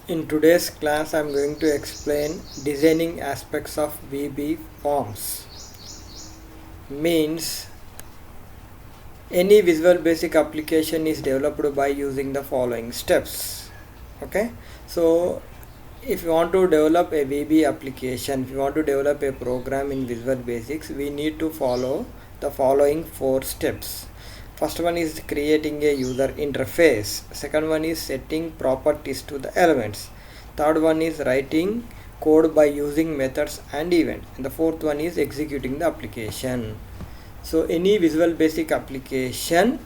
In today's class, I am going to explain designing aspects of VB forms. Means any Visual Basic application is developed by using the following steps. Okay, so if you want to develop a VB application, if you want to develop a program in Visual Basics, we need to follow the following 4 steps. First one is creating a user interface. Second one is setting properties to the elements. Third one is writing code by using methods and events. And the fourth one is executing the application. So any Visual Basic application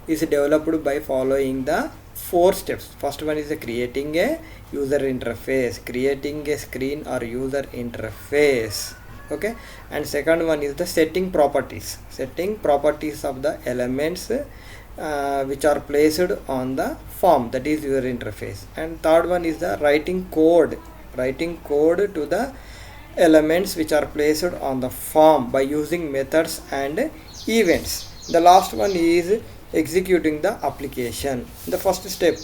is developed by following the 4 steps. First one is creating a user interface, creating a screen or user interface. Okay, and second one is the setting properties of the elements which are placed on the form, that is user interface. And third one is the writing code to the elements which are placed on the form by using methods and events. The last one is executing the application. The first step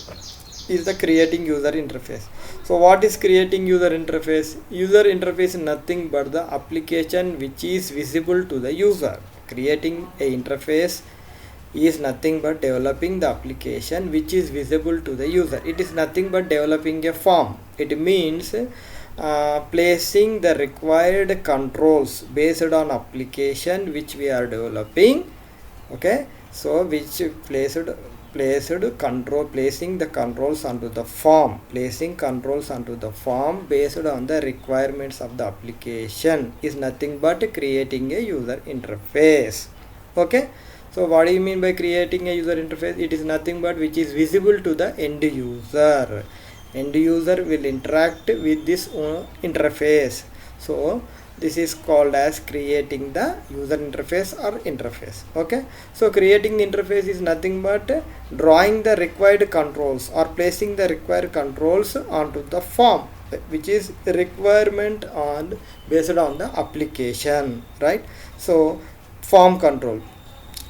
is the creating user interface. So what is creating user interface? User interface is nothing but the application which is visible to the user. Creating a interface is nothing but developing the application which is visible to the user. It is nothing but developing a form. It means placing the required controls based on application which we are developing. Okay, so which placing the controls onto the form, based on the requirements of the application is nothing but creating a user interface. Okay, so what do you mean by creating a user interface? It is nothing but which is visible to the end user. End user will interact with this interface. So this is called as creating the user interface or interface. Okay, so creating the interface is nothing but drawing the required controls or placing the required controls onto the form, which is requirement on based on the application, right? So form control.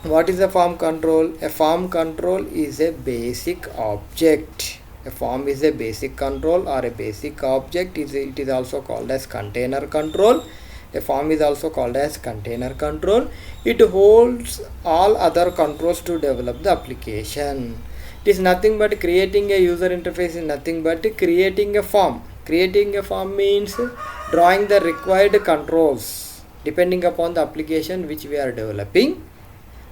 What is a form control? A form control is a basic object. A form is a basic control or a basic object. It is also called as container control. A form is also called as container control. It holds all other controls to develop the application. It is nothing but creating a user interface is nothing but creating a form. Creating a form means drawing the required controls depending upon the application which we are developing.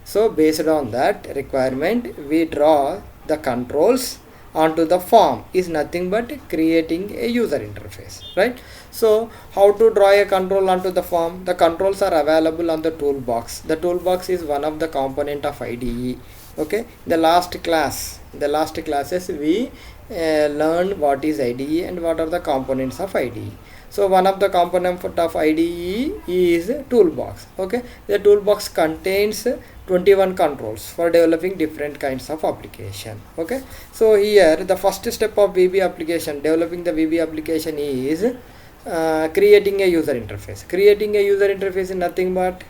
So based on that requirement, we draw the controls onto the form is nothing but creating a user interface, right? So how to draw a control onto the form? The controls are available on the toolbox. The toolbox is one of the component of IDE. Okay, the last classes we learned what is IDE and what are the components of IDE. So one of the components of IDE is toolbox. Okay, the toolbox contains 21 controls for developing different kinds of application. Okay, so here the first step of VB application, developing the VB application is creating a user interface. Creating a user interface is nothing but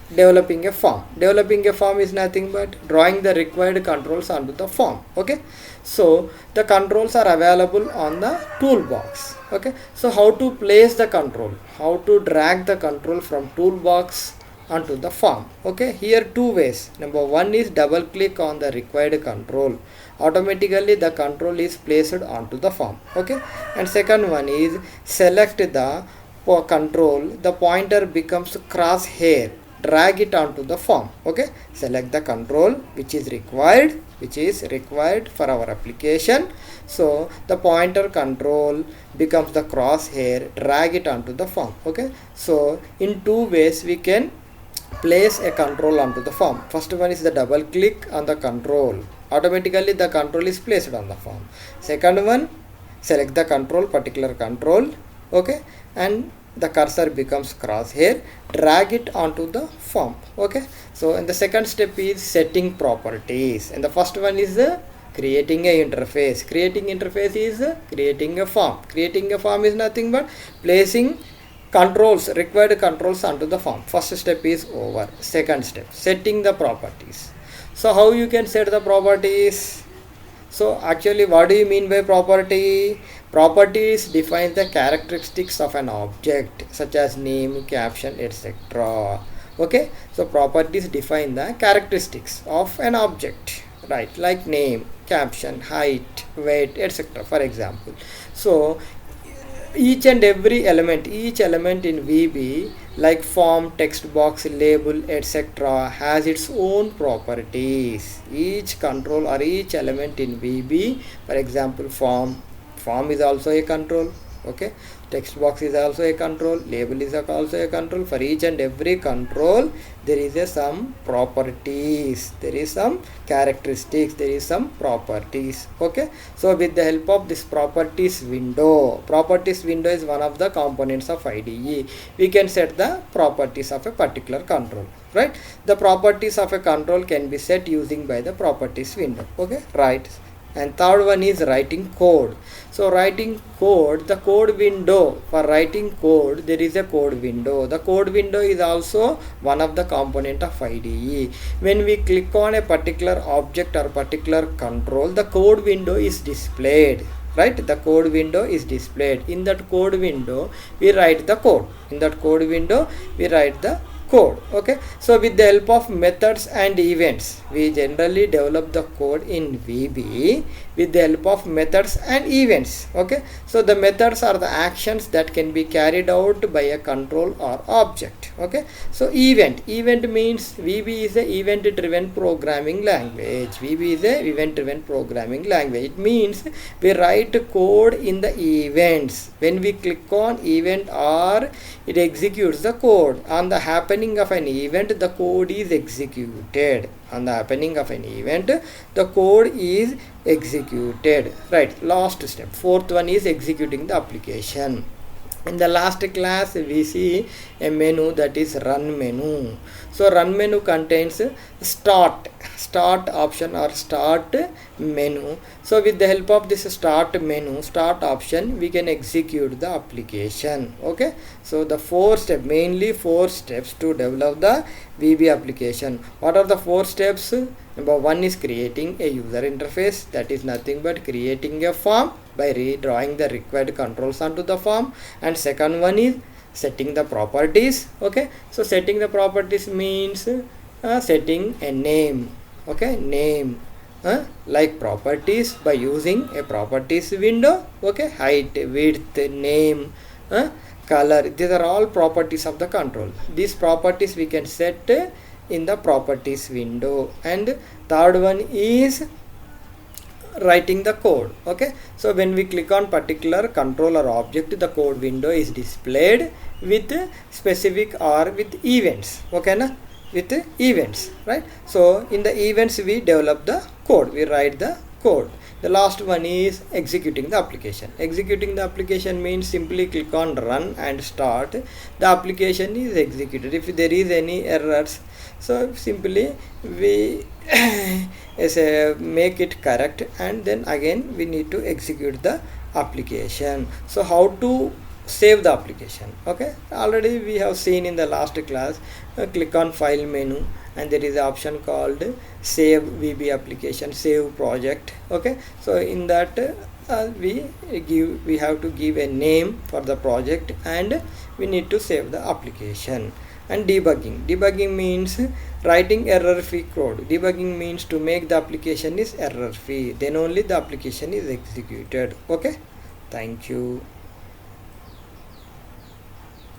developing a form. Developing a form is nothing but drawing the required controls onto the form. Okay, so the controls are available on the toolbox. Okay, so how to place the control, how to drag the control from toolbox onto the form? Okay, here two ways. Number one is double click on the required control, automatically the control is placed onto the form. Okay, and second one is select the control, the pointer becomes crosshair, drag it onto the form. Okay, select the control which is required for our application. So the pointer control becomes the crosshair, drag it onto the form. Okay, so in two ways we can place a control onto the form. First one is the double click on the control, automatically the control is placed on the form. Second one, select the control, particular control. Okay, and the cursor becomes crosshair, drag it onto the form. Okay, so and the second step is setting properties, and the first one is creating a interface. Creating interface is creating a form. Creating a form is nothing but placing controls, required controls onto the form. First step is over. Second step, setting the properties. So how you can set the properties? So actually, what do you mean by property? Properties define the characteristics of an object such as name, caption, etc. Okay, so properties define the characteristics of an object, right? Like name, caption, height, weight, etc. For example, so each element in VB like form, text box, label, etc. has its own properties. Each control or each element in VB, for example, form is also a control. Okay, text box is also a control, label is also a control. For each and every control there is some properties, there is some characteristics, there is some properties. Okay, so with the help of this properties window is one of the components of IDE. We can set the properties of a particular control, right? The properties of a control can be set using by the properties window. Okay, right. And third one is writing code. So writing code, the code window, for writing code there is a code window. The code window is also one of the component of IDE. When we click on a particular object or particular control, the code window is displayed, right? The code window is displayed. In that code window we write the code. In that code window we write the code. Okay, so with the help of methods and events we generally develop the code in VB with the help of methods and events. Okay, so the methods are the actions that can be carried out by a control or object. Okay, so event means VB is a event driven programming language. VB is a event driven programming language. It means we write code in the events. When we click on event or it executes the code on the happening of an event, the code is executed. On the happening of an event the code is executed, right? Last step, fourth one is executing the application. In the last class we see a menu, that is run menu. So run menu contains start option or start menu. So with the help of this start option we can execute the application. Okay, so the mainly four steps to develop the VB application. What are the four steps? Number one is creating a user interface, that is nothing but creating a form by redrawing the required controls onto the form. And second one is setting the properties. Okay, so setting the properties means setting a name. Okay, name like properties by using a properties window. Okay, height, width, name, color, these are all properties of the control. These properties we can set in the properties window. And third one is writing the code. Okay, so when we click on particular control or object, the code window is displayed with specific or with events. Okay na, with events, right? So in the events we develop the code, we write the code. The last one is executing the application. Executing the application means simply click on run and start. The application is executed. If there is any errors, so simply we make it correct and then again we need to execute the application. So how to save the application? Okay, already we have seen in the last class. Click on file menu and there is an option called save VB application, save project. Okay, so in that we have to give a name for the project and we need to save the application. And debugging means writing error free code. Debugging means to make the application is error free, then only the application is executed. Okay, thank you.